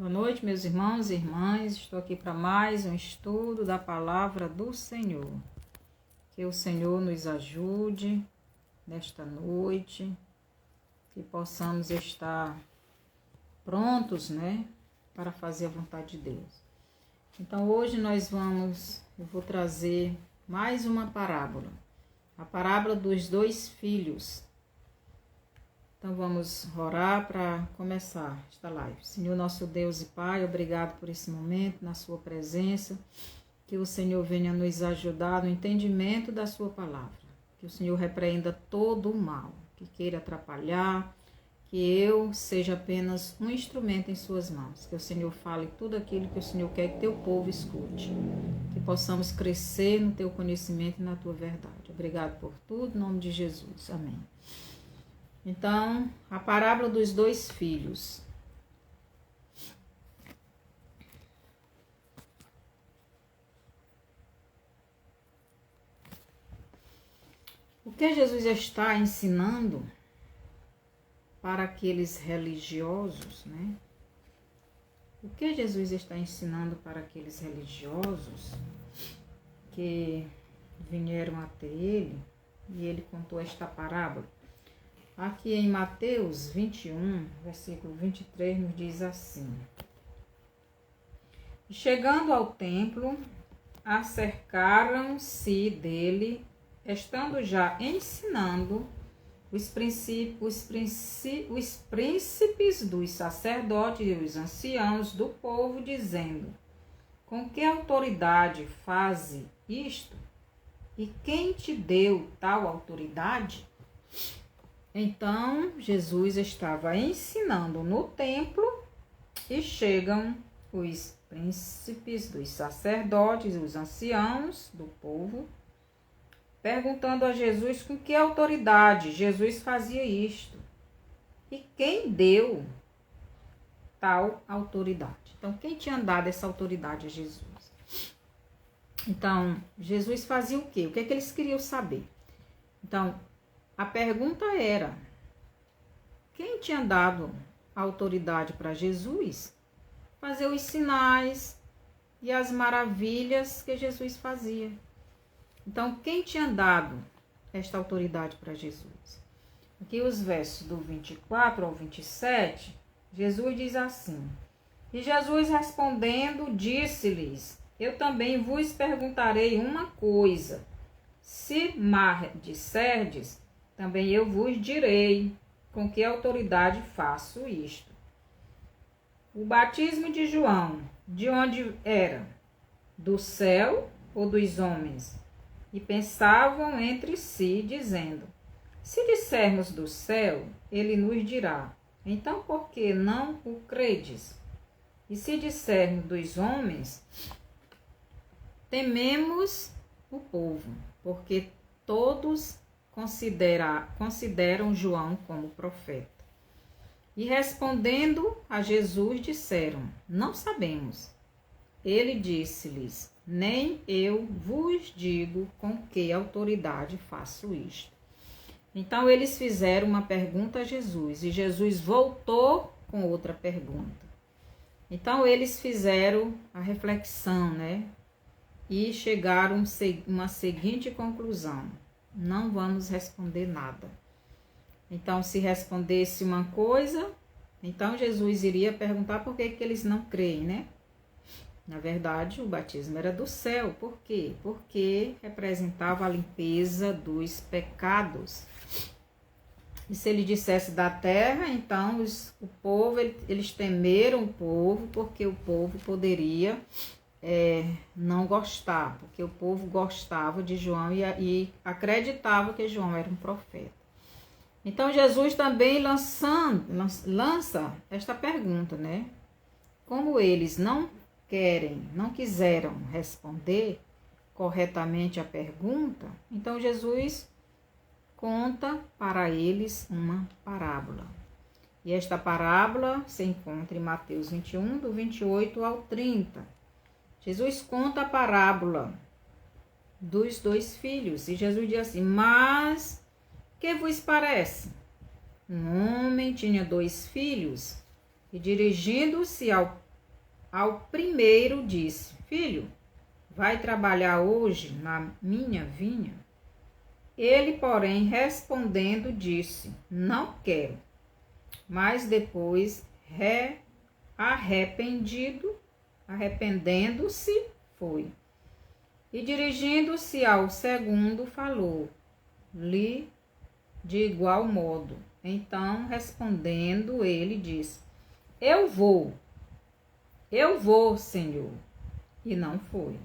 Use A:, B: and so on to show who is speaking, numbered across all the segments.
A: Boa noite, meus irmãos e irmãs. Estou aqui para mais um estudo da palavra do Senhor. Que o Senhor nos ajude nesta noite, que possamos estar prontos, para fazer a vontade de Deus. Então, hoje eu vou trazer mais uma parábola, a parábola dos dois filhos. Então vamos orar para começar esta live. Senhor nosso Deus e Pai, obrigado por esse momento, na sua presença. Que o Senhor venha nos ajudar no entendimento da sua palavra. Que o Senhor repreenda todo o mal que queira atrapalhar. Que eu seja apenas um instrumento em suas mãos. Que o Senhor fale tudo aquilo que o Senhor quer que teu povo escute. Que possamos crescer no teu conhecimento e na tua verdade. Obrigado por tudo, em nome de Jesus. Amém. Então, a parábola dos dois filhos. O que Jesus está ensinando para aqueles religiosos, O que Jesus está ensinando para aqueles religiosos que vieram até ele e ele contou esta parábola? Aqui em Mateus 21, versículo 23, nos diz assim: chegando ao templo, acercaram-se dele, estando já ensinando os príncipes dos sacerdotes e os anciãos do povo, dizendo: com que autoridade faze isto? E quem te deu tal autoridade? Então, Jesus estava ensinando no templo e chegam os príncipes dos sacerdotes, os anciãos do povo, perguntando a Jesus com que autoridade Jesus fazia isto e quem deu tal autoridade. Então, quem tinha dado essa autoridade a Jesus? Então, Jesus fazia o quê? O que é que eles queriam saber? Então, a pergunta era: quem tinha dado a autoridade para Jesus fazer os sinais e as maravilhas que Jesus fazia? Então, quem tinha dado esta autoridade para Jesus? Aqui os versos do 24 ao 27, Jesus diz assim: e Jesus respondendo, disse-lhes: eu também vos perguntarei uma coisa. Se disserdes, também eu vos direi com que autoridade faço isto. O batismo de João, de onde era? Do céu ou dos homens? E pensavam entre si, dizendo: se dissermos do céu, ele nos dirá: então por que não o credes? E se dissermos dos homens, tememos o povo, porque todos consideram João como profeta. E respondendo a Jesus, disseram: não sabemos. Ele disse-lhes: nem eu vos digo com que autoridade faço isto. Então eles fizeram uma pergunta a Jesus e Jesus voltou com outra pergunta. Então eles fizeram a reflexão, e chegaram a uma seguinte conclusão: não vamos responder nada. Então, se respondesse uma coisa, então Jesus iria perguntar por que eles não creem, Na verdade, o batismo era do céu. Por quê? Porque representava a limpeza dos pecados. E se ele dissesse da terra, então eles temeram o povo, porque o povo poderia não gostar, porque o povo gostava de João e acreditava que João era um profeta. Então, Jesus também lança esta pergunta, Como eles não quiseram responder corretamente a pergunta, então Jesus conta para eles uma parábola. E esta parábola se encontra em Mateus 21, do 28 ao 30. Jesus conta a parábola dos dois filhos. E Jesus diz assim: mas que vos parece? Um homem tinha 2 filhos, e dirigindo-se ao ao primeiro disse: Filho, vai trabalhar hoje na minha vinha? Ele, porém, respondendo, disse: Não quero. Mas depois, arrependendo-se, foi. E dirigindo-se ao segundo, falou-lhe de igual modo. Então, respondendo, ele disse: Eu vou, Senhor. E não foi.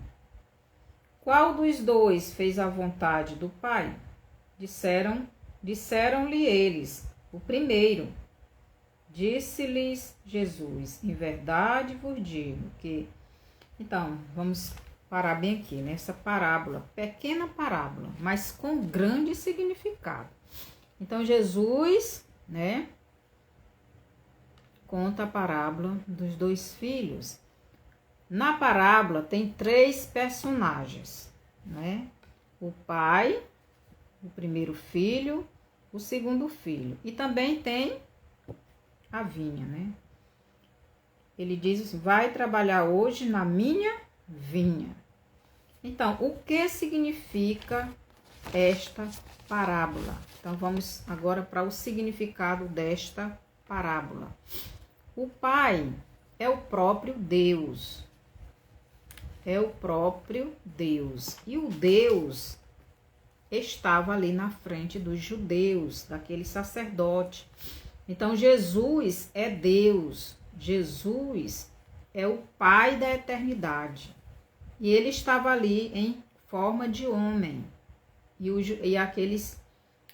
A: Qual dos dois fez a vontade do Pai? Disseram-lhe eles: O primeiro. Disse-lhes Jesus: Em verdade vos digo que... Então, vamos parar bem aqui, nessa parábola, pequena parábola, mas com grande significado. Então, Jesus, conta a parábola dos dois filhos. Na parábola tem 3 personagens, O pai, o primeiro filho, o segundo filho. E também tem a vinha, Ele diz assim: vai trabalhar hoje na minha vinha. Então, o que significa esta parábola? Então, vamos agora para o significado desta parábola. O pai é o próprio Deus. É o próprio Deus. E o Deus estava ali na frente dos judeus, daquele sacerdote. Então, Jesus é Deus. Jesus é o Pai da eternidade. E ele estava ali em forma de homem. E aqueles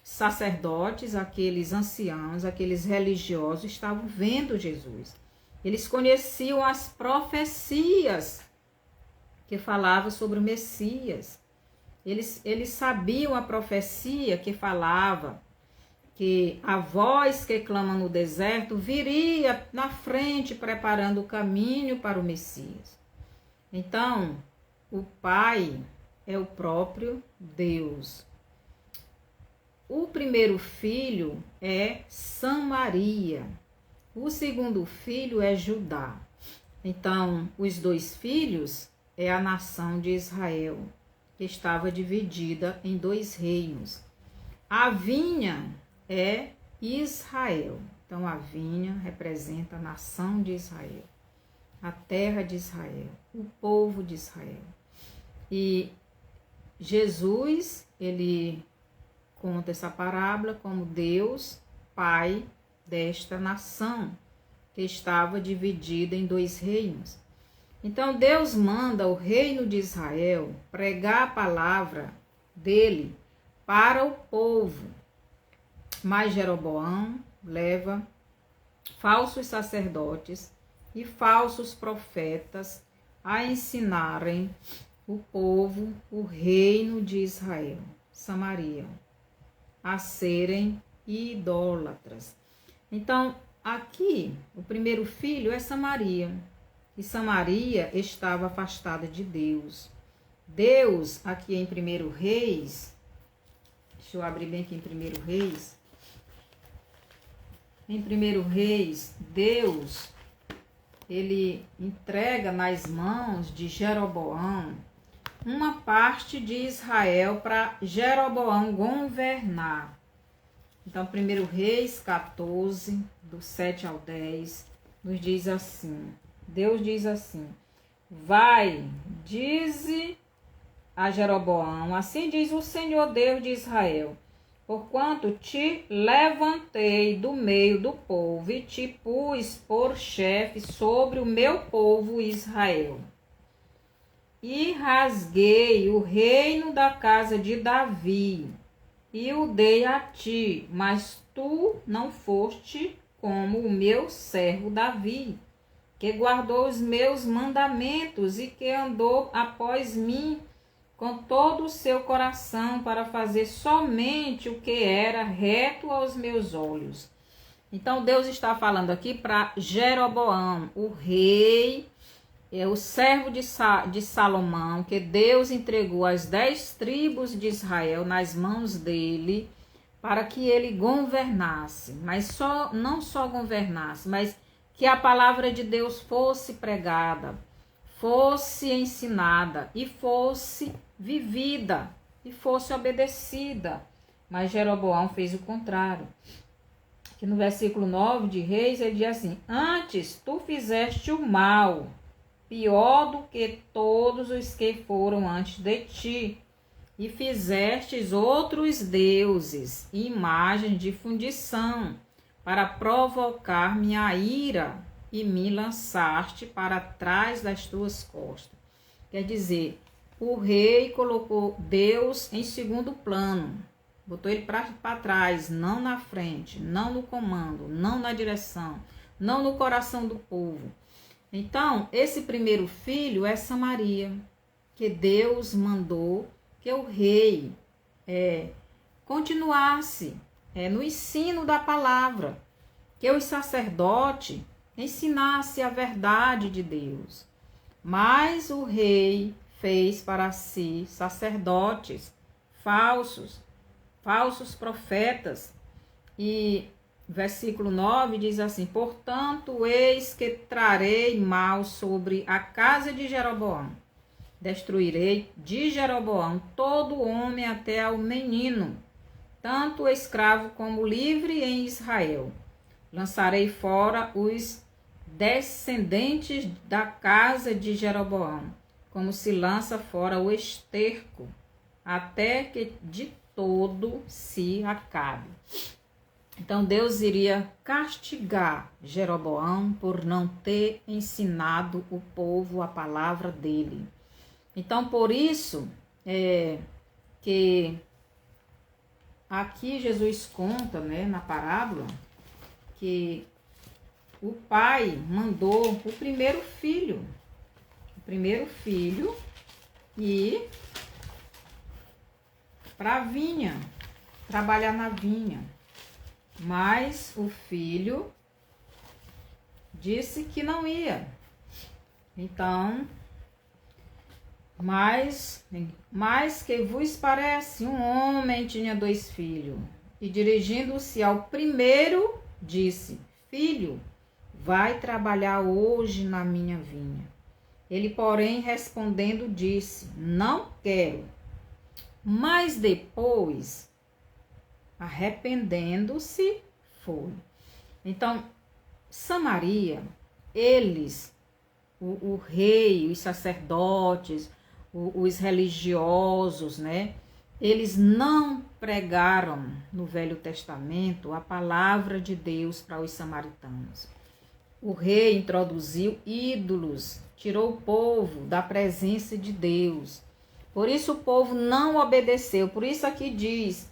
A: sacerdotes, aqueles anciãos, aqueles religiosos estavam vendo Jesus. Eles conheciam as profecias que falavam sobre o Messias. Eles sabiam a profecia que falava que a voz que clama no deserto viria na frente preparando o caminho para o Messias. Então, o Pai é o próprio Deus. O primeiro filho é Samaria. O segundo filho é Judá. Então, os 2 filhos é a nação de Israel, que estava dividida em 2 reinos. A vinha é Israel. Então, a vinha representa a nação de Israel, a terra de Israel, o povo de Israel. E Jesus, ele conta essa parábola como Deus, Pai desta nação, que estava dividida em 2 reinos. Então, Deus manda o reino de Israel pregar a palavra dele para o povo. Mas Jeroboão leva falsos sacerdotes e falsos profetas a ensinarem o povo, o reino de Israel, Samaria, a serem idólatras. Então, aqui, o primeiro filho é Samaria. E Samaria estava afastada de Deus. Deus, aqui em 1 Reis, deixa eu abrir bem aqui em 1 Reis. Em 1 Reis, Deus, ele entrega nas mãos de Jeroboão uma parte de Israel para Jeroboão governar. Então, 1 Reis 14, do 7 ao 10, nos diz assim. Deus diz assim: vai, dize a Jeroboão, assim diz o Senhor Deus de Israel, porquanto te levantei do meio do povo e te pus por chefe sobre o meu povo Israel. E rasguei o reino da casa de Davi e o dei a ti, mas tu não foste como o meu servo Davi, que guardou os meus mandamentos e que andou após mim com todo o seu coração para fazer somente o que era reto aos meus olhos. Então, Deus está falando aqui para Jeroboão, o rei, o servo de Salomão, que Deus entregou as 10 tribos de Israel nas mãos dele, para que ele governasse, mas não só governasse, mas que a palavra de Deus fosse pregada, fosse ensinada e fosse vivida e fosse obedecida. Mas Jeroboão fez o contrário. Que no versículo 9 de Reis, ele diz assim: antes tu fizeste o mal, pior do que todos os que foram antes de ti, e fizestes outros deuses, imagens de fundição, para provocar minha ira, e me lançaste para trás das tuas costas. Quer dizer, o rei colocou Deus em segundo plano, botou ele para trás, não na frente, não no comando, não na direção, não no coração do povo. Então, esse primeiro filho é Samaria, que Deus mandou que o rei continuasse no ensino da palavra, que os sacerdotes ensinasse a verdade de Deus. Mas o rei fez para si sacerdotes falsos profetas. E versículo 9 diz assim: portanto, eis que trarei mal sobre a casa de Jeroboão. Destruirei de Jeroboão todo homem até ao menino, tanto o escravo como livre em Israel. Lançarei fora os descendentes da casa de Jeroboão, como se lança fora o esterco, até que de todo se acabe. Então Deus iria castigar Jeroboão por não ter ensinado o povo a palavra dele. Então por isso que aqui Jesus conta, na parábola, que o pai mandou o primeiro filho ir para a vinha, trabalhar na vinha. Mas o filho disse que não ia. Então, mas que vos parece? Um homem tinha 2 filhos, e dirigindo-se ao primeiro, disse: filho, vai trabalhar hoje na minha vinha. Ele, porém, respondendo, disse: não quero. Mas depois, arrependendo-se, foi. Então, Samaria, eles, o rei, os sacerdotes, os religiosos, eles não pregaram no Velho Testamento a palavra de Deus para os samaritanos. O rei introduziu ídolos, tirou o povo da presença de Deus. Por isso o povo não obedeceu. Por isso aqui diz,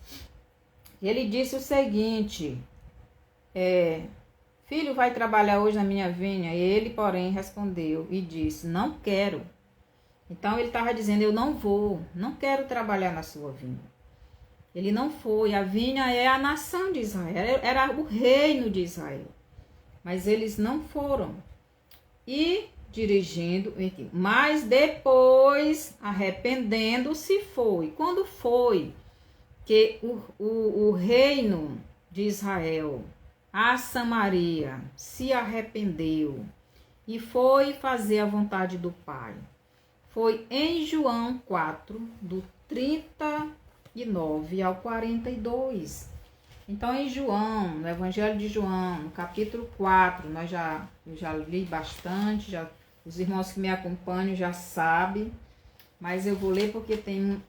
A: ele disse o seguinte: filho, vai trabalhar hoje na minha vinha? Ele, porém, respondeu e disse: não quero. Então ele estava dizendo: eu não vou, não quero trabalhar na sua vinha. Ele não foi. A vinha é a nação de Israel, era o reino de Israel. Mas eles não foram. E dirigindo, mas depois, arrependendo-se, foi. Quando foi que o reino de Israel, a Samaria, se arrependeu e foi fazer a vontade do Pai? Foi em João 4, do 39 ao 42. Então, em João, no Evangelho de João, no capítulo 4, eu já li bastante, os irmãos que me acompanham já sabem, mas eu vou ler porque tem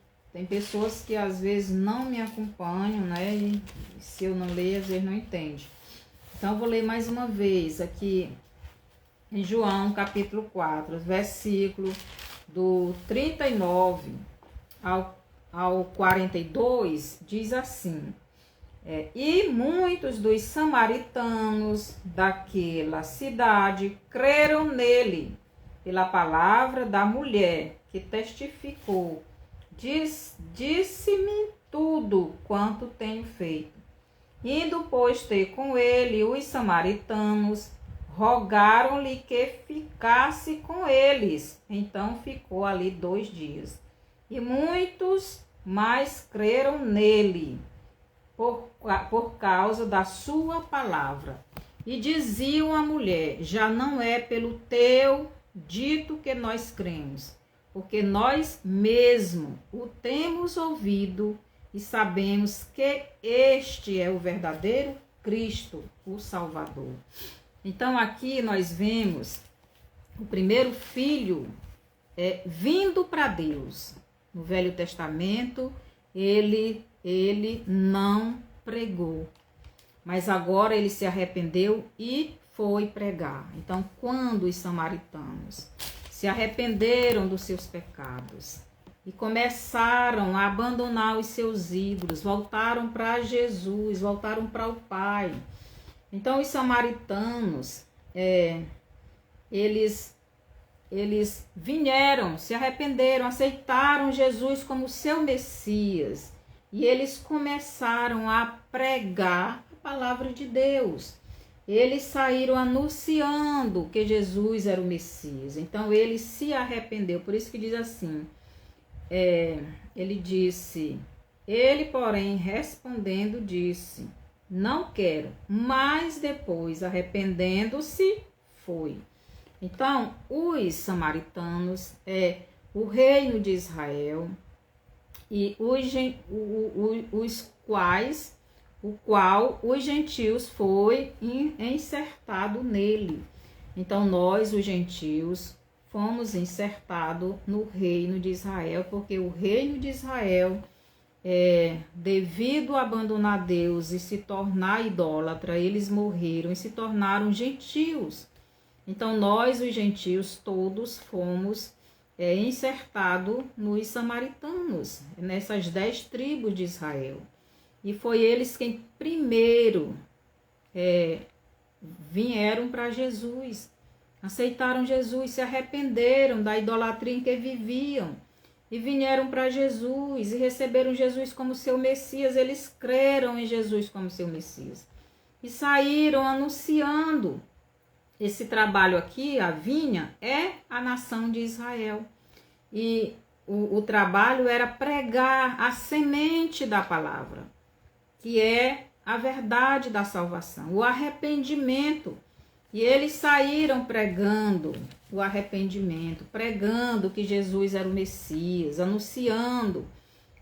A: pessoas que às vezes não me acompanham, e se eu não ler, às vezes não entende. Então, eu vou ler mais uma vez aqui em João, capítulo 4, versículo do 39 ao 42, diz assim: e muitos dos samaritanos daquela cidade creram nele, pela palavra da mulher que testificou: disse-me tudo quanto tenho feito. Indo, pois, ter com ele os samaritanos, rogaram-lhe que ficasse com eles. Então ficou ali 2 dias. E muitos mais creram nele, por causa da sua palavra. E diziam à mulher: já não é pelo teu dito que nós cremos, porque nós mesmo o temos ouvido e sabemos que este é o verdadeiro Cristo, o Salvador. Então aqui nós vemos o primeiro filho vindo para Deus. No Velho Testamento, ele não pregou, mas agora ele se arrependeu e foi pregar. Então, quando os samaritanos se arrependeram dos seus pecados e começaram a abandonar os seus ídolos, voltaram para Jesus, voltaram para o Pai. Então, os samaritanos, eles vieram, se arrependeram, aceitaram Jesus como seu Messias. E eles começaram a pregar a palavra de Deus. Eles saíram anunciando que Jesus era o Messias. Então, ele se arrependeu. Por isso que diz assim, ele disse, ele, porém, respondendo, disse, não quero. Mas depois, arrependendo-se, foi. Então, os samaritanos o reino de Israel e o qual os gentios foi insertado nele. Então, nós, os gentios, fomos insertados no reino de Israel, porque o reino de Israel, devido a abandonar Deus e se tornar idólatra, eles morreram e se tornaram gentios. Então, nós, os gentios, todos fomos insertados nos samaritanos, nessas 10 tribos de Israel. E foi eles quem primeiro vieram para Jesus, aceitaram Jesus, se arrependeram da idolatria em que viviam e vieram para Jesus e receberam Jesus como seu Messias. Eles creram em Jesus como seu Messias e saíram anunciando. Esse trabalho aqui, a vinha, é a nação de Israel. E o trabalho era pregar a semente da palavra, que é a verdade da salvação, o arrependimento. E eles saíram pregando o arrependimento, pregando que Jesus era o Messias, anunciando.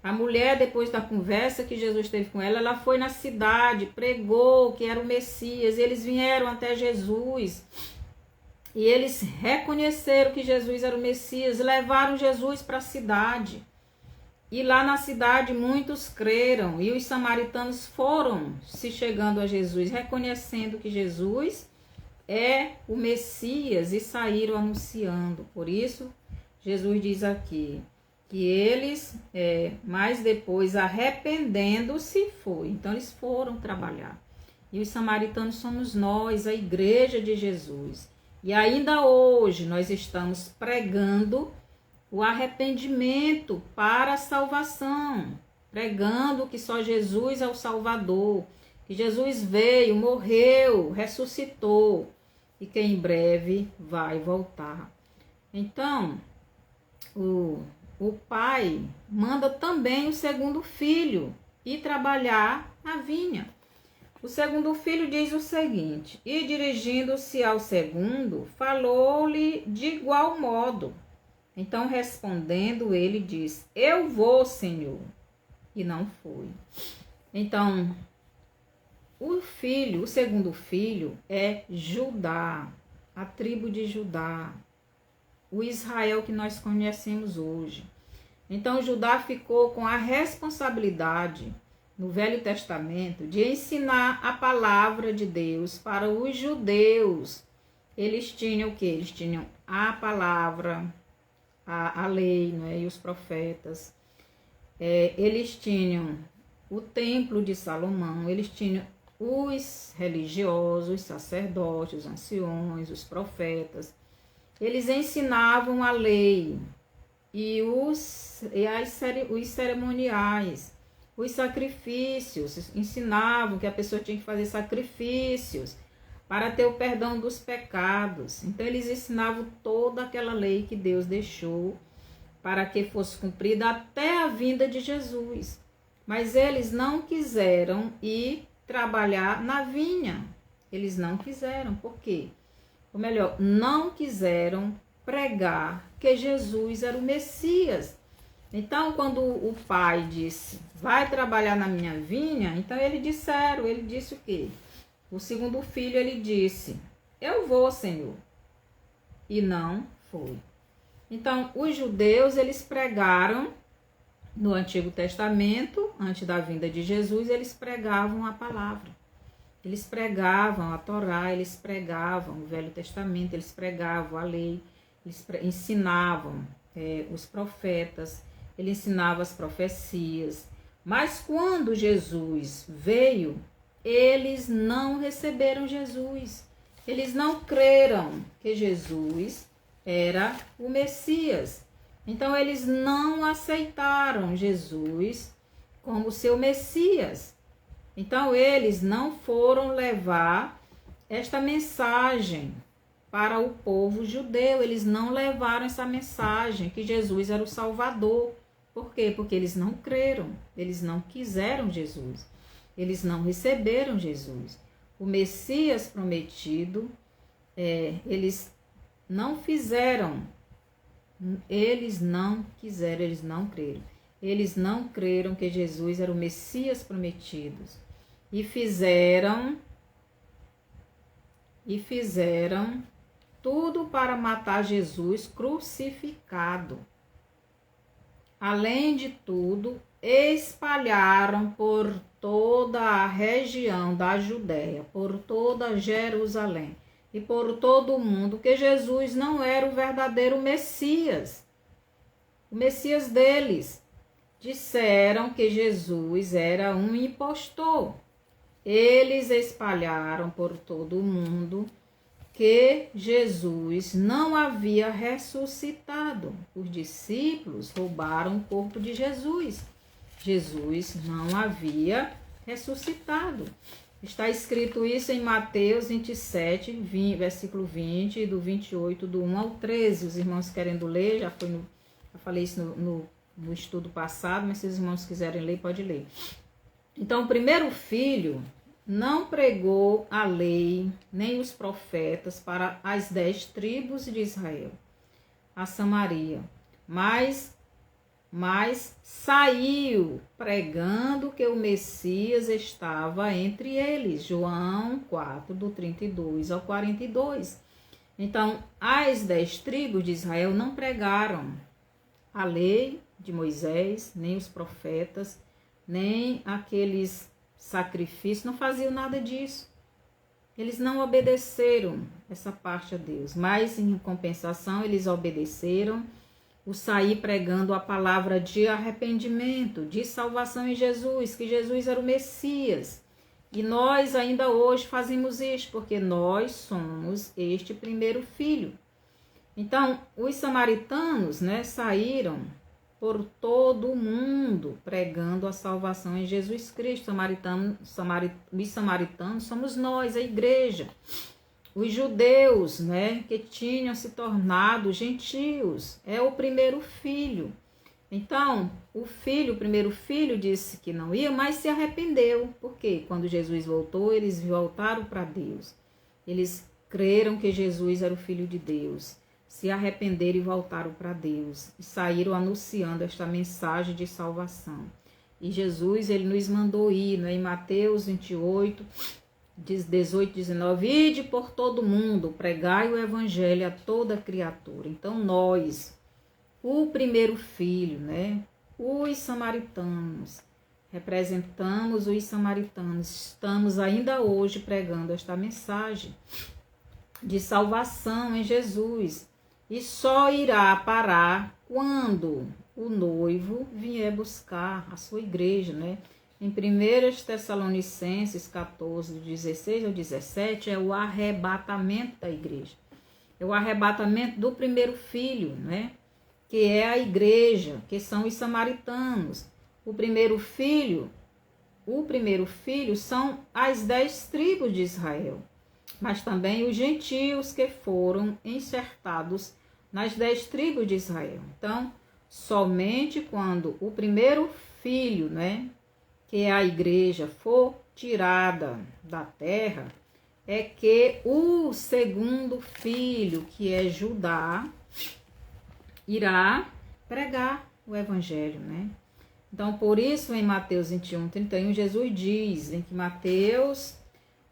A: A mulher, depois da conversa que Jesus teve com ela, ela foi na cidade, pregou que era o Messias. Eles vieram até Jesus e eles reconheceram que Jesus era o Messias, levaram Jesus para a cidade. E lá na cidade muitos creram e os samaritanos foram se chegando a Jesus, reconhecendo que Jesus é o Messias e saíram anunciando. Por isso, Jesus diz aqui que eles, mas depois, arrependendo-se, foi. Então, eles foram trabalhar. E os samaritanos somos nós, a igreja de Jesus. E ainda hoje, nós estamos pregando o arrependimento para a salvação. Pregando que só Jesus é o Salvador. Que Jesus veio, morreu, ressuscitou. E que em breve vai voltar. Então, o pai manda também o segundo filho ir trabalhar na vinha. O segundo filho diz o seguinte: e dirigindo-se ao segundo, falou-lhe de igual modo. Então, respondendo, ele diz: eu vou, Senhor. E não foi. Então, o segundo filho é Judá, a tribo de Judá, o Israel que nós conhecemos hoje. Então, Judá ficou com a responsabilidade, no Velho Testamento, de ensinar a palavra de Deus para os judeus. Eles tinham o quê? Eles tinham a palavra, a lei, né, e os profetas. Eles tinham o templo de Salomão, eles tinham os religiosos, os sacerdotes, os anciões, os profetas. Eles ensinavam a lei e os cerimoniais, os sacrifícios. Ensinavam que a pessoa tinha que fazer sacrifícios para ter o perdão dos pecados. Então, eles ensinavam toda aquela lei que Deus deixou para que fosse cumprida até a vinda de Jesus. Mas eles não quiseram ir trabalhar na vinha. Eles não quiseram. Por quê? Ou melhor, não quiseram pregar que Jesus era o Messias. Então, quando o pai disse, vai trabalhar na minha vinha, então ele disse o quê? O segundo filho, ele disse, eu vou, Senhor. E não foi. Então, os judeus, eles pregaram no Antigo Testamento, antes da vinda de Jesus, eles pregavam a palavra. Eles pregavam a Torá, eles pregavam o Velho Testamento, eles pregavam a lei, eles ensinavam os profetas, ele ensinava as profecias. Mas quando Jesus veio, eles não receberam Jesus. Eles não creram que Jesus era o Messias. Então, eles não aceitaram Jesus como seu Messias. Então, eles não foram levar esta mensagem para o povo judeu. Eles não levaram essa mensagem que Jesus era o Salvador. Por quê? Porque eles não creram, eles não quiseram Jesus, eles não receberam Jesus. O Messias prometido, eles não fizeram, eles não quiseram, eles não creram. Eles não creram que Jesus era o Messias prometido. E fizeram tudo para matar Jesus crucificado. Além de tudo, espalharam por toda a região da Judéia, por toda Jerusalém e por todo o mundo que Jesus não era o verdadeiro Messias, o Messias deles. Disseram que Jesus era um impostor. Eles espalharam por todo o mundo que Jesus não havia ressuscitado. Os discípulos roubaram o corpo de Jesus. Jesus não havia ressuscitado. Está escrito isso em Mateus 27, versículo 20, do 28, do 1 ao 13. Os irmãos querendo ler, já falei isso no estudo passado, mas se os irmãos quiserem ler, pode ler. Então, o primeiro filho não pregou a lei, nem os profetas para as 10 tribos de Israel, a Samaria, mas saiu pregando que o Messias estava entre eles. João 4, do 32 ao 42. Então, as 10 tribos de Israel não pregaram a lei de Moisés, nem os profetas, nem aqueles sacrifícios, não faziam nada disso. Eles não obedeceram essa parte a Deus, mas em compensação eles obedeceram o sair pregando a palavra de arrependimento, de salvação em Jesus, que Jesus era o Messias. E nós ainda hoje fazemos isso, porque nós somos este primeiro filho. Então, os samaritanos, saíram por todo o mundo pregando a salvação em Jesus Cristo. Os samaritanos somos nós, a igreja. Os judeus, que tinham se tornado gentios, é o primeiro filho. Então, o primeiro filho disse que não ia, mas se arrependeu. Porque quando Jesus voltou, eles voltaram para Deus. Eles creram que Jesus era o Filho de Deus. Se arrependeram e voltaram para Deus. E saíram anunciando esta mensagem de salvação. E Jesus, ele nos mandou ir, em Mateus 28, 18, 19. Ide por todo mundo, pregai o evangelho a toda criatura. Então nós, o primeiro filho, os samaritanos, representamos os samaritanos, estamos ainda hoje pregando esta mensagem de salvação em Jesus. E só irá parar quando o noivo vier buscar a sua igreja, Em 1 Tessalonicenses 14, 16 ao 17, é o arrebatamento da igreja. É o arrebatamento do primeiro filho, Que é a igreja, que são os samaritanos. O primeiro filho são as 10 tribos de Israel, mas também os gentios que foram enxertados nas 10 tribos de Israel. Então, somente quando o primeiro filho, que é a igreja, for tirada da terra, é que o segundo filho, que é Judá, irá pregar o evangelho, né? Então, por isso, em Mateus 21, 31, Jesus diz, em que Mateus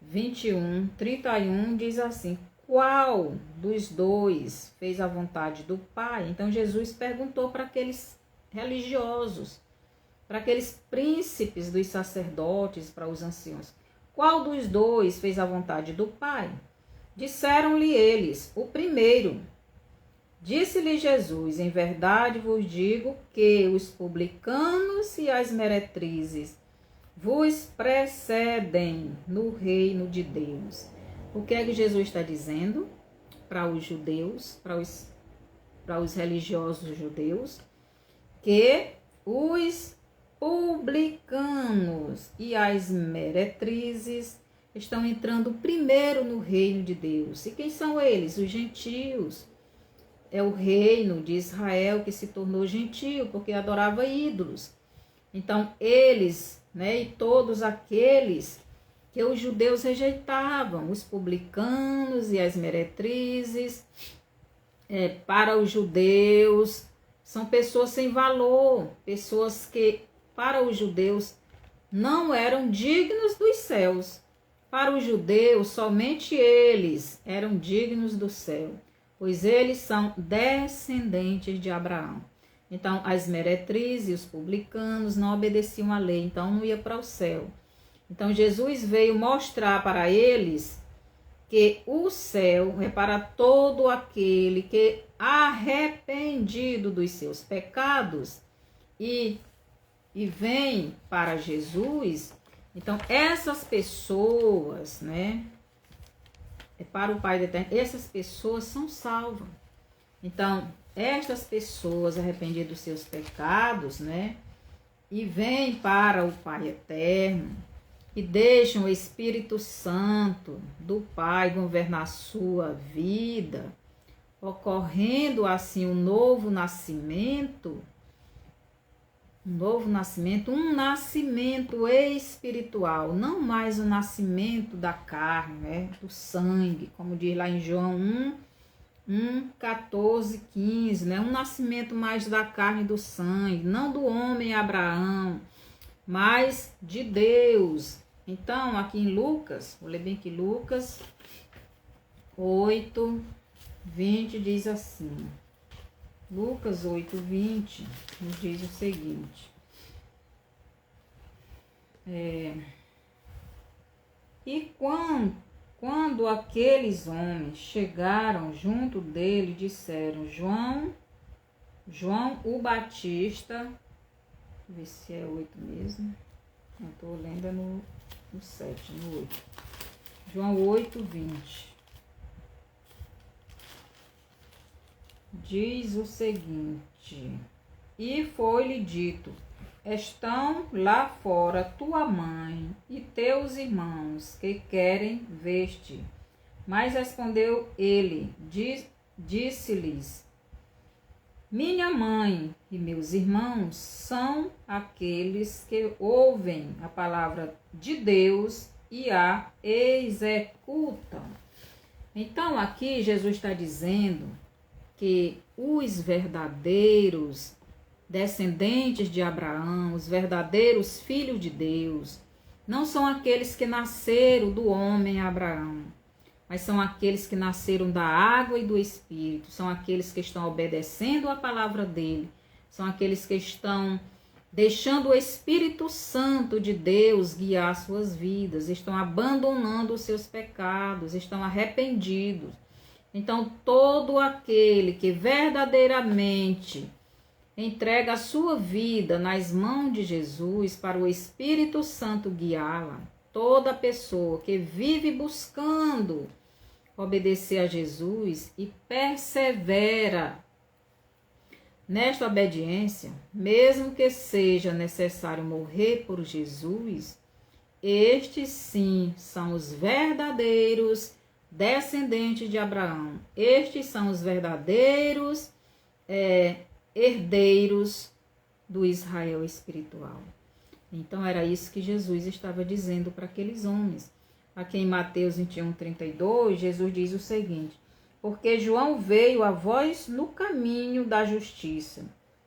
A: 21, 31, diz assim: qual dos dois fez a vontade do Pai? Então, Jesus perguntou para aqueles religiosos, para aqueles príncipes dos sacerdotes, para os anciãos: qual dos dois fez a vontade do Pai? Disseram-lhe eles: o primeiro. Disse-lhe Jesus: em verdade vos digo que os publicanos e as meretrizes vos precedem no reino de Deus. O que é que Jesus está dizendo para os judeus, para os religiosos judeus? Que os publicanos e as meretrizes estão entrando primeiro no reino de Deus. E quem são eles? Os gentios. É o reino de Israel que se tornou gentio, porque adorava ídolos. Então, eles, né, e todos aqueles que os judeus rejeitavam, os publicanos e as meretrizes, para os judeus, são pessoas sem valor, pessoas que, para os judeus, não eram dignos dos céus. Para os judeus, somente eles eram dignos do céu, pois eles são descendentes de Abraão. Então, as meretrizes e os publicanos não obedeciam à lei, então não ia para o céu. Então, Jesus veio mostrar para eles que o céu é para todo aquele que, arrependido dos seus pecados e vem para Jesus. Então, essas pessoas, né, para o Pai do Eterno, essas pessoas são salvas. Então, estas pessoas arrependidas dos seus pecados, né, e vêm para o Pai Eterno, e deixam o Espírito Santo do Pai governar sua vida, ocorrendo assim um novo nascimento, um nascimento espiritual, não mais o nascimento da carne, né, do sangue, como diz lá em João 14, 15, né, um nascimento mais da carne e do sangue, não do homem Abraão, mas de Deus. Então, aqui em Lucas, vou ler bem aqui, Lucas 8, 20 diz assim. Lucas 8, 20 nos diz o seguinte: e quando aqueles homens chegaram junto dele, disseram: João o Batista, deixa eu ver se é 8 mesmo, não estou lendo, é no 7, no 8. João 8, 20. Diz o seguinte: e foi-lhe dito: estão lá fora tua mãe e teus irmãos que querem ver-te. Mas respondeu ele, disse-lhes: minha mãe e meus irmãos são aqueles que ouvem a palavra de Deus e a executam. Então aqui Jesus está dizendo que os verdadeiros descendentes de Abraão, os verdadeiros filhos de Deus, não são aqueles que nasceram do homem Abraão, mas são aqueles que nasceram da água e do Espírito, são aqueles que estão obedecendo a palavra dele, são aqueles que estão deixando o Espírito Santo de Deus guiar suas vidas, estão abandonando os seus pecados, estão arrependidos. Então, todo aquele que verdadeiramente entrega a sua vida nas mãos de Jesus para o Espírito Santo guiá-la, toda pessoa que vive buscando obedecer a Jesus e persevera nesta obediência, mesmo que seja necessário morrer por Jesus, estes sim são os verdadeiros descendentes de Abraão. Estes são os verdadeiros herdeiros do Israel espiritual. Então era isso que Jesus estava dizendo para aqueles homens. aqui em Mateus 21:32, Jesus diz o seguinte: porque João veio a vós no caminho da justiça,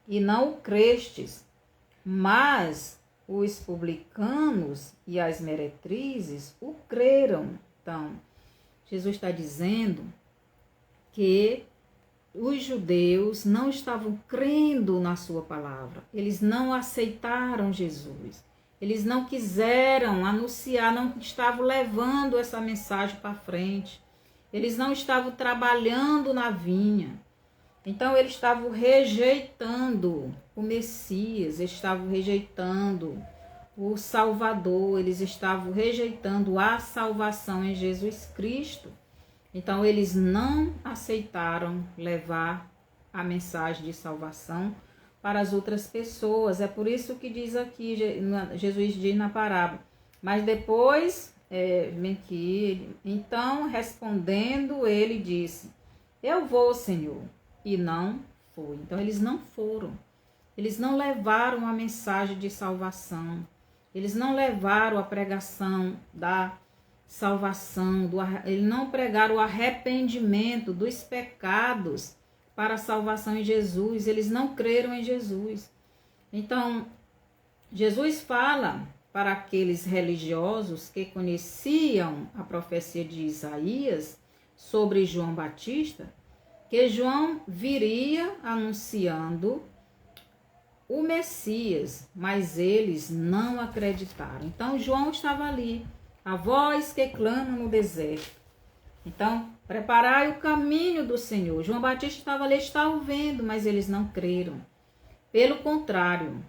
A: e não o crestes, mas os publicanos e as meretrizes o creram. Então, Jesus está dizendo que os judeus não estavam crendo na sua palavra, eles não aceitaram Jesus, eles não quiseram anunciar, não estavam levando essa mensagem para frente, eles não estavam trabalhando na vinha. Então, eles estavam rejeitando o Messias, eles estavam rejeitando o Salvador, eles estavam rejeitando a salvação em Jesus Cristo. Então, eles não aceitaram levar a mensagem de salvação para as outras pessoas. É por isso que diz aqui, Jesus diz na parábola. Mas depois, então, respondendo, ele disse: eu vou, Senhor. E não foi. Então, eles não foram. Eles não levaram a mensagem de salvação. Eles não levaram a pregação da salvação. Eles não pregaram o arrependimento dos pecados para a salvação em Jesus. Eles não creram em Jesus. Então, Jesus fala para aqueles religiosos que conheciam a profecia de Isaías sobre João Batista, que João viria anunciando o Messias, mas eles não acreditaram. Então, João estava ali, a voz que clama no deserto. Então, preparai o caminho do Senhor. João Batista estava ali, está ouvindo, mas eles não creram. Pelo contrário,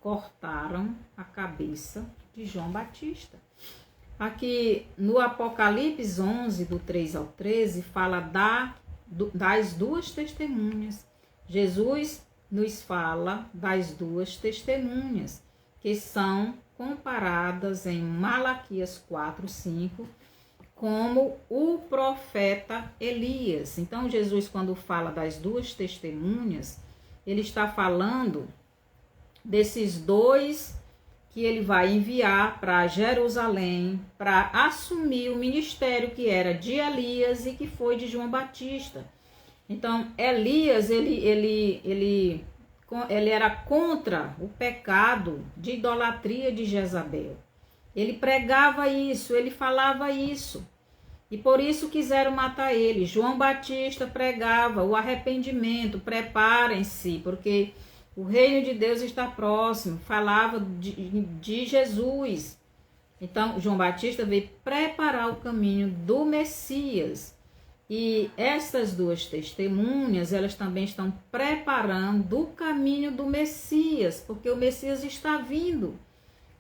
A: cortaram a cabeça de João Batista. Aqui no Apocalipse 11, do 3 ao 13, fala das duas testemunhas. Jesus nos fala das duas testemunhas, que são comparadas em Malaquias 4:5 como o profeta Elias. Então, Jesus, quando fala das duas testemunhas, ele está falando desses dois que ele vai enviar para Jerusalém para assumir o ministério que era de Elias e que foi de João Batista. Então, Elias, ele era contra o pecado de idolatria de Jezabel. Ele pregava isso, ele falava isso. E por isso quiseram matar ele. João Batista pregava o arrependimento, preparem-se, porque o reino de Deus está próximo. Falava de Jesus. Então, João Batista veio preparar o caminho do Messias. E essas duas testemunhas, elas também estão preparando o caminho do Messias, porque o Messias está vindo.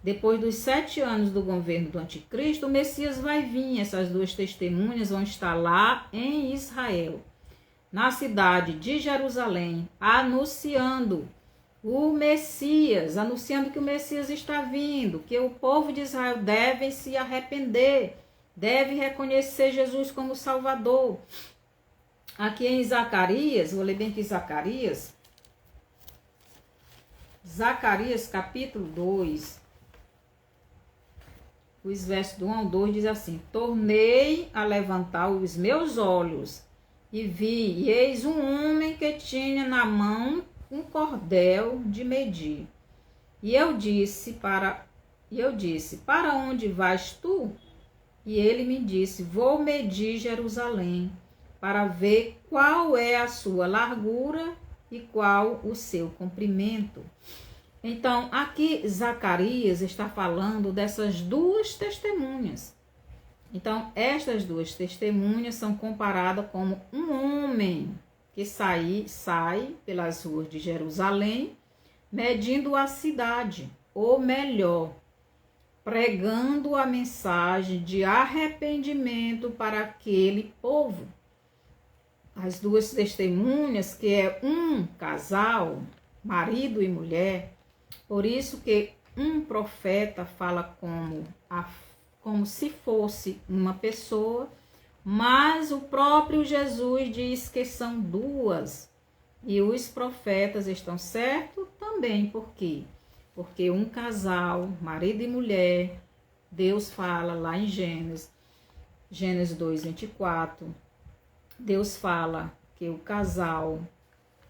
A: Depois dos 7 anos do governo do anticristo, o Messias vai vir. Essas duas testemunhas vão estar lá em Israel, na cidade de Jerusalém, anunciando o Messias, anunciando que o Messias está vindo, que o povo de Israel deve se arrepender, deve reconhecer Jesus como Salvador. Aqui em Zacarias, vou ler bem aqui Zacarias capítulo 2, os versos do 1 ao 2 diz assim: tornei a levantar os meus olhos e vi, e eis um homem que tinha na mão um cordel de medir. E eu disse, para onde vais tu? E ele me disse, vou medir Jerusalém, para ver qual é a sua largura e qual o seu comprimento. Então, aqui Zacarias está falando dessas duas testemunhas. Então, estas duas testemunhas são comparadas como um homem que sai pelas ruas de Jerusalém, medindo a cidade, ou melhor, pregando a mensagem de arrependimento para aquele povo. As duas testemunhas, que é um casal, marido e mulher, por isso que um profeta fala como se fosse uma pessoa, mas o próprio Jesus diz que são duas. E os profetas estão certos também. Por quê? Porque um casal, marido e mulher, Deus fala lá em Gênesis 2:24, Deus fala que o casal,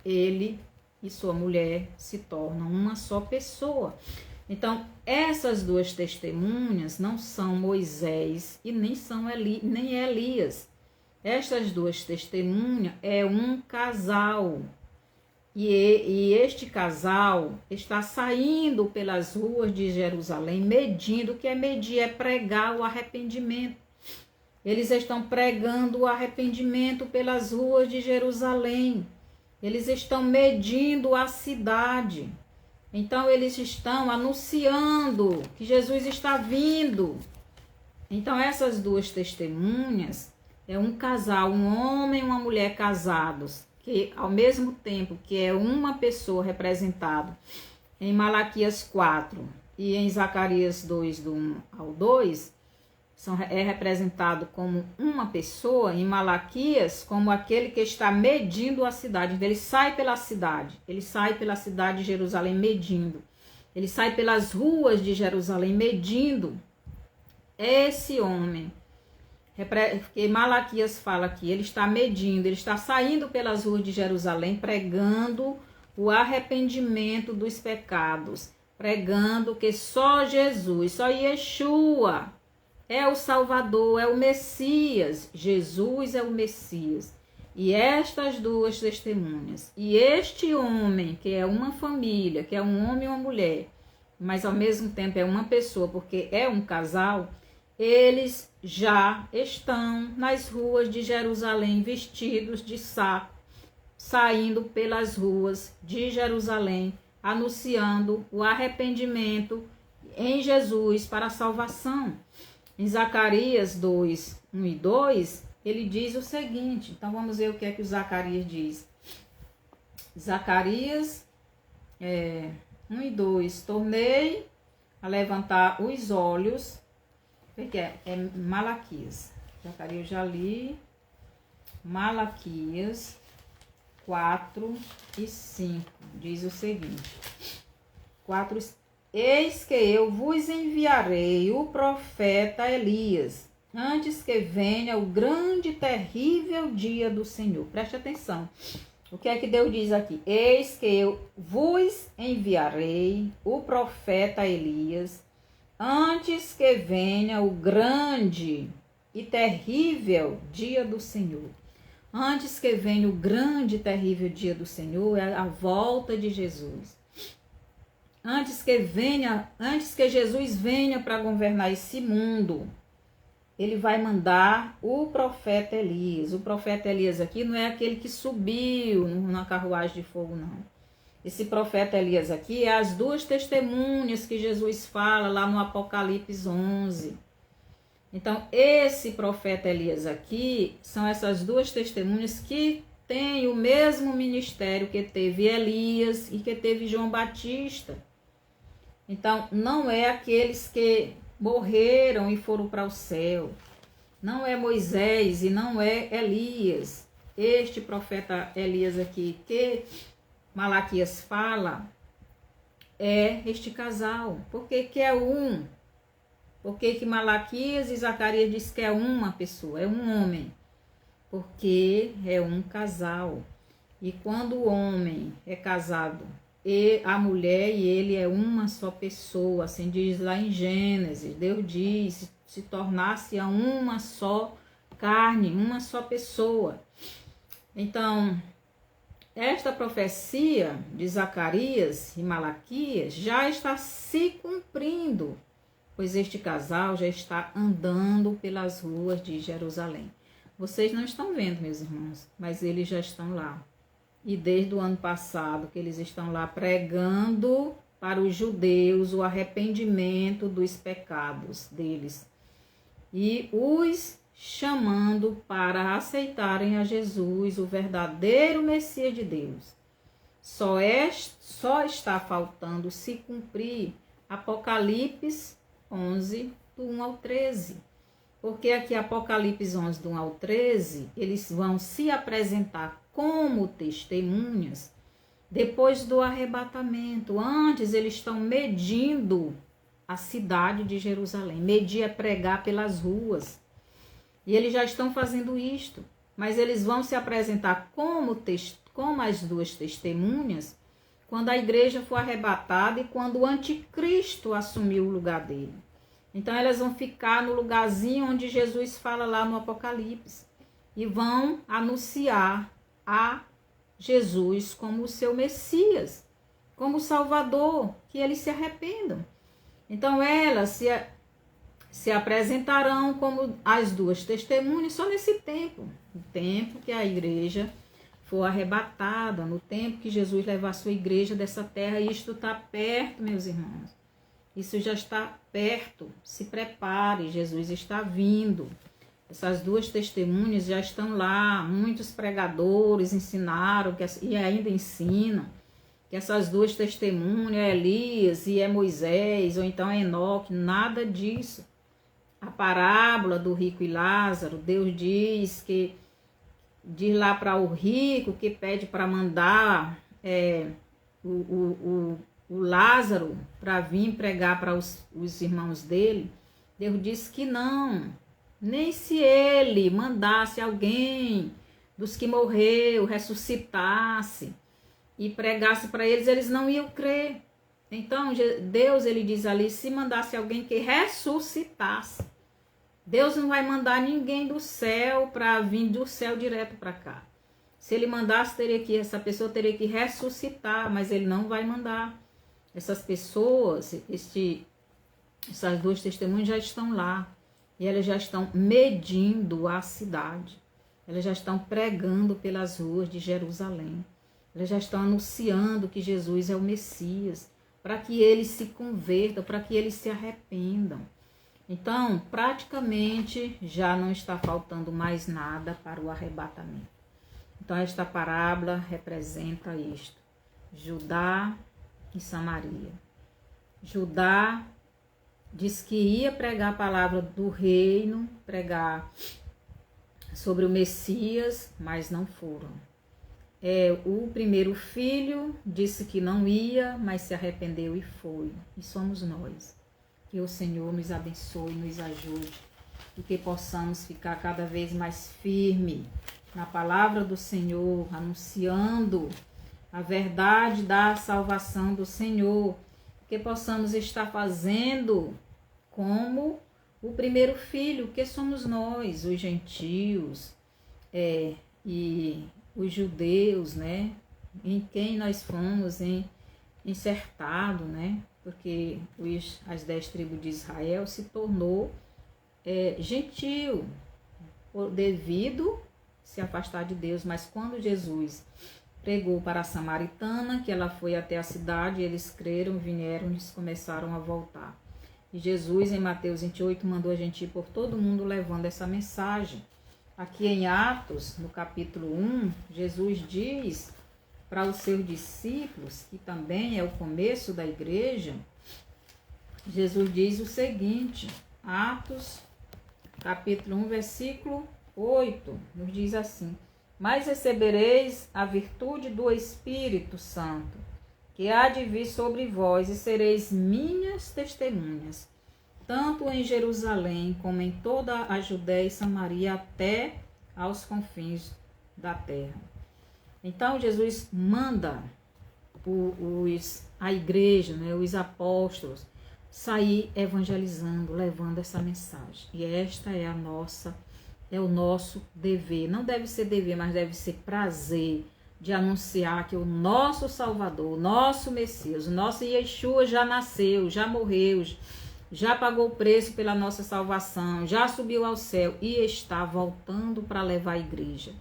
A: ele e sua mulher se tornam uma só pessoa. Então, essas duas testemunhas não são Moisés e nem Elias. Estas duas testemunhas é um casal. E este casal está saindo pelas ruas de Jerusalém, medindo. O que é medir? É pregar o arrependimento. Eles estão pregando o arrependimento pelas ruas de Jerusalém. Eles estão medindo a cidade. Então, eles estão anunciando que Jesus está vindo. Então, essas duas testemunhas é um casal, um homem e uma mulher casados, que ao mesmo tempo que é uma pessoa representada em Malaquias 4 e em Zacarias 2, do 1 ao 2, é representado como uma pessoa, em Malaquias como aquele que está medindo a cidade. Então, ele sai pela cidade de Jerusalém medindo, ele sai pelas ruas de Jerusalém medindo. Esse homem, porque Malaquias fala que ele está medindo, ele está saindo pelas ruas de Jerusalém pregando o arrependimento dos pecados, pregando que só Jesus, só Yeshua é o Salvador, é o Messias. Jesus é o Messias. E estas duas testemunhas, e este homem, que é uma família, que é um homem e uma mulher, mas ao mesmo tempo é uma pessoa, porque é um casal, eles já estão nas ruas de Jerusalém vestidos de saco, saindo pelas ruas de Jerusalém, anunciando o arrependimento em Jesus para a salvação. Em Zacarias 2, 1 e 2, ele diz o seguinte. Então, vamos ver o que é que o Zacarias diz. Zacarias 1 e 2. Tornei a levantar os olhos. Porque é Malaquias. Zacarias eu já li. Malaquias 4 e 5. Diz o seguinte. 4 e Eis que eu vos enviarei o profeta Elias, antes que venha o grande e terrível dia do Senhor. Preste atenção. O que é que Deus diz aqui? Eis que eu vos enviarei o profeta Elias, antes que venha o grande e terrível dia do Senhor. Antes que venha o grande e terrível dia do Senhor, é a volta de Jesus. Antes que Jesus venha para governar esse mundo, ele vai mandar o profeta Elias. O profeta Elias aqui não é aquele que subiu na carruagem de fogo, não. Esse profeta Elias aqui é as duas testemunhas que Jesus fala lá no Apocalipse 11. Então, esse profeta Elias aqui são essas duas testemunhas que têm o mesmo ministério que teve Elias e que teve João Batista. Então, não é aqueles que morreram e foram para o céu. Não é Moisés e não é Elias. Este profeta Elias aqui, que Malaquias fala, é este casal. Por que que é um? Por que que Malaquias e Zacarias diz que é uma pessoa, é um homem? Porque é um casal. E quando o homem é casado, e a mulher e ele é uma só pessoa, assim diz lá em Gênesis. Deus diz, se tornasse a uma só carne, uma só pessoa. Então, esta profecia de Zacarias e Malaquias já está se cumprindo, pois este casal já está andando pelas ruas de Jerusalém. Vocês não estão vendo, meus irmãos, mas eles já estão lá. E desde o ano passado que eles estão lá pregando para os judeus o arrependimento dos pecados deles. E os chamando para aceitarem a Jesus, o verdadeiro Messias de Deus. Só está faltando se cumprir Apocalipse 11, do 1 ao 13. Porque aqui Apocalipse 11, do 1 ao 13, eles vão se apresentar como testemunhas depois do arrebatamento. Antes eles estão medindo a cidade de Jerusalém. Medir é pregar pelas ruas. E eles já estão fazendo isto. Mas eles vão se apresentar como as duas testemunhas quando a igreja for arrebatada e quando o anticristo assumir o lugar dele. Então elas vão ficar no lugarzinho onde Jesus fala lá no Apocalipse e vão anunciar a Jesus como o seu Messias, como o Salvador, que eles se arrependam. Então elas se apresentarão como as duas testemunhas só nesse tempo, no tempo que a igreja for arrebatada, no tempo que Jesus levar a sua igreja dessa terra. Isto está perto, meus irmãos. Isso já está perto. Se prepare, Jesus está vindo. Essas duas testemunhas já estão lá. Muitos pregadores ensinaram e ainda ensinam que essas duas testemunhas é Elias e é Moisés, ou então é Enoque. Nada disso. A parábola do rico e Lázaro, Deus diz lá para o rico que pede para mandar o Lázaro para vir pregar para os irmãos dele. Deus disse que não, nem se ele mandasse alguém dos que morreu, ressuscitasse e pregasse para eles, eles não iam crer. Então Deus, ele diz ali, se mandasse alguém que ressuscitasse, Deus não vai mandar ninguém do céu para vir do céu direto para cá. Se ele mandasse, essa pessoa teria que ressuscitar, mas ele não vai mandar. Essas pessoas, essas duas testemunhas já estão lá. E elas já estão medindo a cidade. Elas já estão pregando pelas ruas de Jerusalém. Elas já estão anunciando que Jesus é o Messias, para que eles se convertam, para que eles se arrependam. Então, praticamente já não está faltando mais nada para o arrebatamento. Então, esta parábola representa isto: Judá e Samaria. Judá diz que ia pregar a palavra do reino, pregar sobre o Messias, mas não foram. O primeiro filho disse que não ia, mas se arrependeu e foi. E somos nós. Que o Senhor nos abençoe, nos ajude e que possamos ficar cada vez mais firme na palavra do Senhor, anunciando a verdade da salvação do Senhor, que possamos estar fazendo como o primeiro filho, que somos nós, os gentios e os judeus, né? Em quem nós fomos encertados, né? Porque as 10 tribos de Israel se tornou gentil, devido se afastar de Deus. Mas quando Jesus pregou para a samaritana, que ela foi até a cidade, eles creram, vieram e começaram a voltar. E Jesus, em Mateus 28, mandou a gente ir por todo mundo levando essa mensagem. Aqui em Atos, no capítulo 1, Jesus diz para os seus discípulos, que também é o começo da igreja, Jesus diz o seguinte, Atos, capítulo 1, versículo 8, nos diz assim: mas recebereis a virtude do Espírito Santo, que há de vir sobre vós, e sereis minhas testemunhas, tanto em Jerusalém como em toda a Judéia e Samaria, até aos confins da terra. Então Jesus manda a igreja, né, os apóstolos, sair evangelizando, levando essa mensagem. E esta é o nosso dever. Não deve ser dever, mas deve ser prazer de anunciar que o nosso Salvador, o nosso Messias, o nosso Yeshua já nasceu, já morreu, já pagou o preço pela nossa salvação, já subiu ao céu e está voltando para levar a igreja.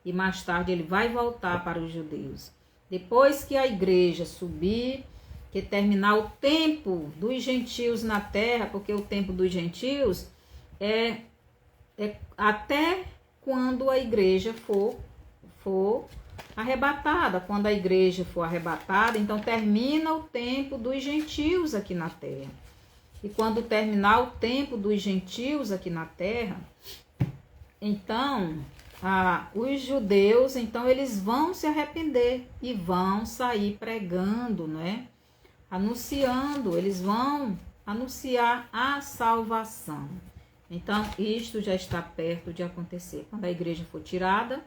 A: E mais tarde ele vai voltar para os judeus. Depois que a igreja subir, que terminar o tempo dos gentios na terra, porque o tempo dos gentios é até quando a igreja for arrebatada. Quando a igreja for arrebatada, então termina o tempo dos gentios aqui na terra. E quando terminar o tempo dos gentios aqui na terra, então os judeus, então eles vão se arrepender e vão sair pregando, né? Anunciando, eles vão anunciar a salvação. Então, isto já está perto de acontecer. Quando a igreja for tirada,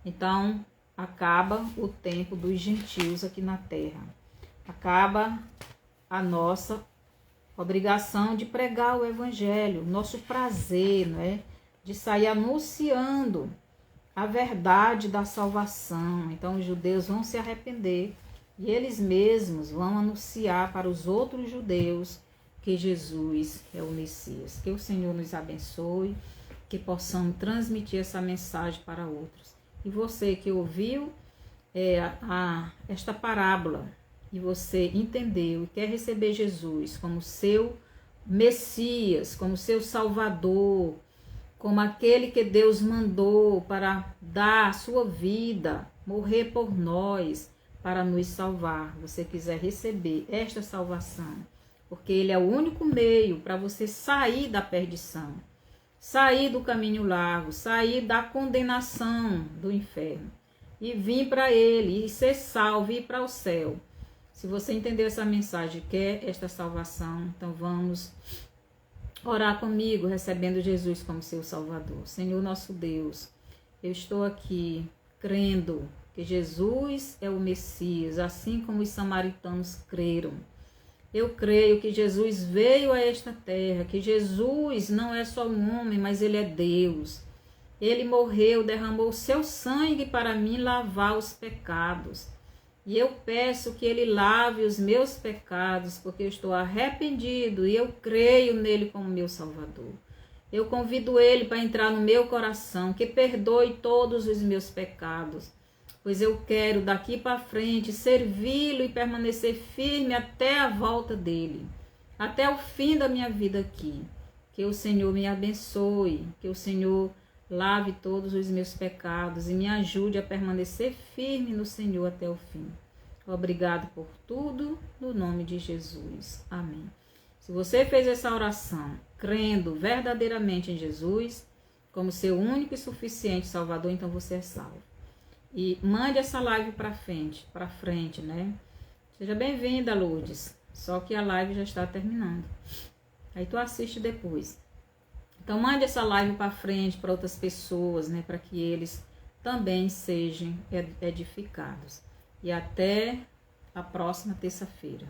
A: então acaba o tempo dos gentios aqui na terra. Acaba a nossa obrigação de pregar o evangelho, nosso prazer, não é? De sair anunciando a verdade da salvação. Então os judeus vão se arrepender e eles mesmos vão anunciar para os outros judeus que Jesus é o Messias. Que o Senhor nos abençoe, que possamos transmitir essa mensagem para outros. E você que ouviu esta parábola e você entendeu e quer receber Jesus como seu Messias, como seu Salvador, como aquele que Deus mandou para dar a sua vida, morrer por nós, para nos salvar. Você quiser receber esta salvação, porque Ele é o único meio para você sair da perdição, sair do caminho largo, sair da condenação do inferno e vir para Ele e ser salvo e ir para o céu. Se você entendeu essa mensagem, quer esta salvação, então vamos orar comigo, recebendo Jesus como seu Salvador. Senhor nosso Deus, eu estou aqui crendo que Jesus é o Messias, assim como os samaritanos creram. Eu creio que Jesus veio a esta terra, que Jesus não é só um homem, mas Ele é Deus. Ele morreu, derramou seu sangue para mim lavar os pecados. E eu peço que Ele lave os meus pecados, porque eu estou arrependido e eu creio nele como meu Salvador. Eu convido Ele para entrar no meu coração, que perdoe todos os meus pecados, pois eu quero daqui para frente servi-lo e permanecer firme até a volta dele, até o fim da minha vida aqui. Que o Senhor me abençoe, que o Senhor lave todos os meus pecados e me ajude a permanecer firme no Senhor até o fim. Obrigado por tudo, no nome de Jesus. Amém. Se você fez essa oração crendo verdadeiramente em Jesus como seu único e suficiente Salvador, então você é salvo. E mande essa live para frente, né? Seja bem-vinda, Lourdes. Só que a live já está terminando. Aí tu assiste depois. Então mande essa live para frente para outras pessoas, né? Para que eles também sejam edificados. E até a próxima terça-feira.